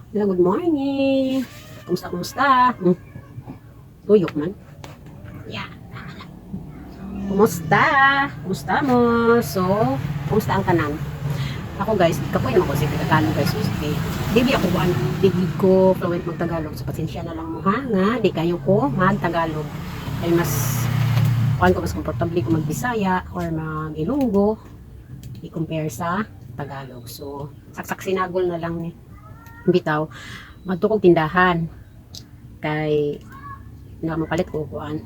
Good morning. Kumusta? Tuyok man. Yeah. Kumusta? Kumusta mo? So, kumusta ang kanan? Ako guys, kapoy naman ko si Tagalog guys. Okay. Di ako buwan. Di ko fluent mag-Tagalog. So, pasensya na lang mo ha. Nga, di kayo ko mag-Tagalog. Ay mas, kuhan ko mas komportable ko mag-Bisaya or mag-Ilonggo. I-compare sa Tagalog. So, saksak sinagol na lang ni bitaw. Magtukog tindahan. Kay, na mapalit ko kuhan.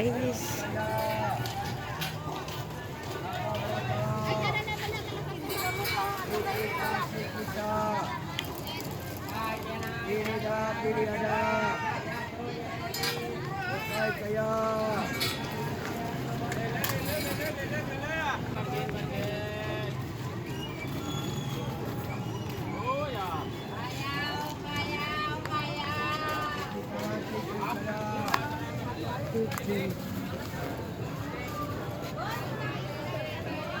Guys.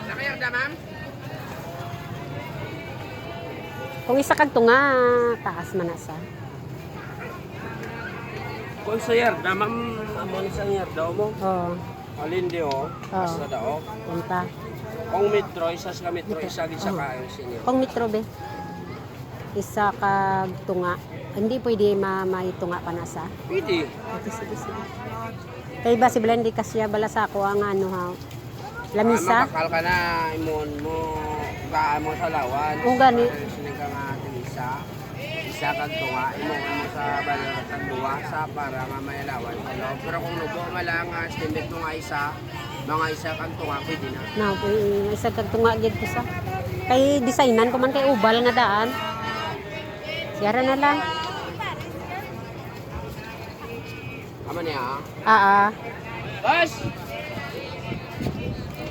Nakayarda, ma'am? Kung isa kag tunga, taas man asa. Kung sa yarda, ma'am, amon sa yarda mo. Oh, Alin di o, basta daw. punta. Kung metro, isa sa metro, isa gid sa kayo sinyo. Kung metro be. Isa kag tunga. Hindi pwede maitunga pa nasa. Pwede. Sige. Kay ba si Blandy kasya bala sa ako ang ano ha. Lamisa. Mapakal ka na, imon mo, kaan mo sa lawan. O gani. Sinig ka nga isa. Isa kag tunga, imon mo sa balor sa duwa sa para mamaya lawan sa loob. Pero kung nubo malang estimate mo nga isa, mga isa kag tunga, pwede na. Na, isa kag tunga gid ko sa. Kay designan ko man kay ubal nga daan. Siyara na lang. Ama niya, Boss!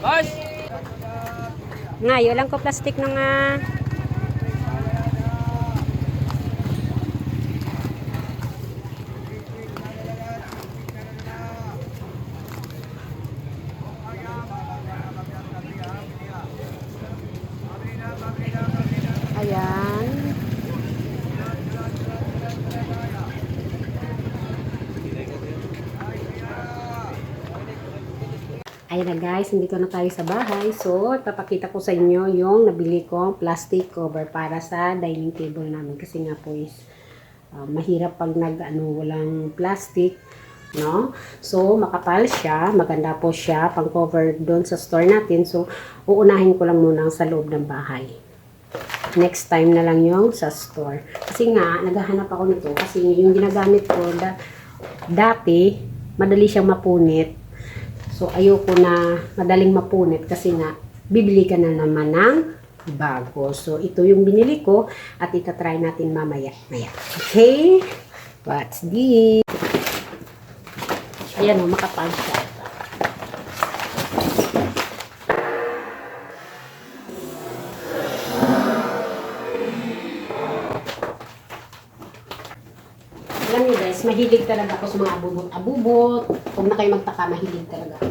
Boss! Ngayo lang ko plastic na nga. Ayan. Ayan na guys, nandito na tayo sa bahay. So, ipapakita ko sa inyo yung nabili kong plastic cover para sa dining table namin. Kasi nga po is mahirap pag walang plastic. No? So, makapal siya. Maganda po siya pang cover doon sa store natin. So, uunahin ko lang muna sa loob ng bahay. Next time na lang yung sa store. Kasi nga, naghahanap ako nito. Kasi yung ginagamit ko dati, madali siyang mapunit. So, ayoko na madaling mapunit kasi nga, bibili ka na naman ng bago. So, ito yung binili ko at itatry natin mamaya. Okay? What's this? Ayan o, makapal siya. Alam niyo guys, mahilig talaga ako sa mga abubot-abubot. Huwag na kayo magtaka, mahilig talaga.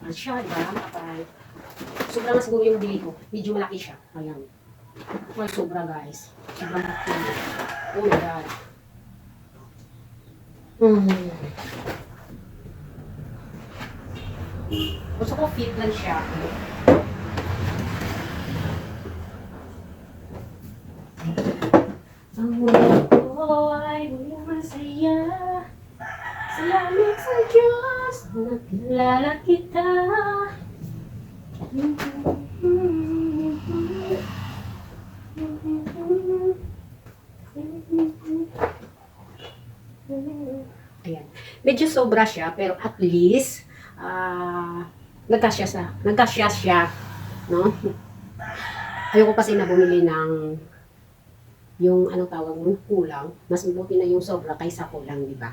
Ang siya, diba? Sobra mas siguro yung bili ko. Medyo malaki siya. Ayan. Well, sobra guys. Sobrang malaki. Oh my God. Gusto ko fit lang siya. Ang mundo ko ay muling masaya. Salamat sa Diyos na nakilala kita. Ayan. Medyo sobra siya, pero at least nagkasya siya, no? Ayoko kasi na bumili ng yung anong tawag mo, kulang, mas mabuti na yung sobra kaysa kulang, di ba?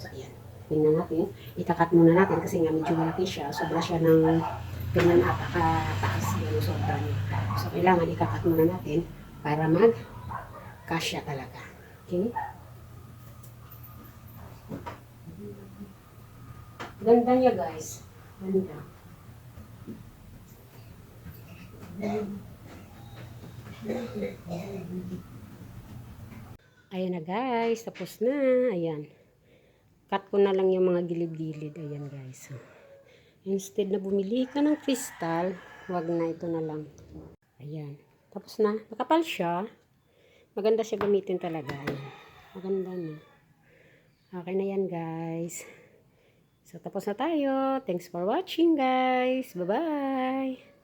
So, ayan. Tingnan natin. Itakat muna natin kasi nga medyo malaki siya. Sobra siya ng ganyan ata kataas yung sobra niya. So, kailangan ikakat muna natin para mag-kasya talaga. Okay? Ganda niya, guys. Ganda. Ayan na, guys. Tapos na. Ayan. Cut ko na lang yung mga gilid-gilid. Ayan, guys. Instead na bumili ka ng kristal, wag na, ito na lang. Ayan. Tapos na. Makapal siya. Maganda siya gamitin talaga. Ayan. Maganda na. Okay na yan, guys. So, tapos na tayo. Thanks for watching, guys. Bye-bye.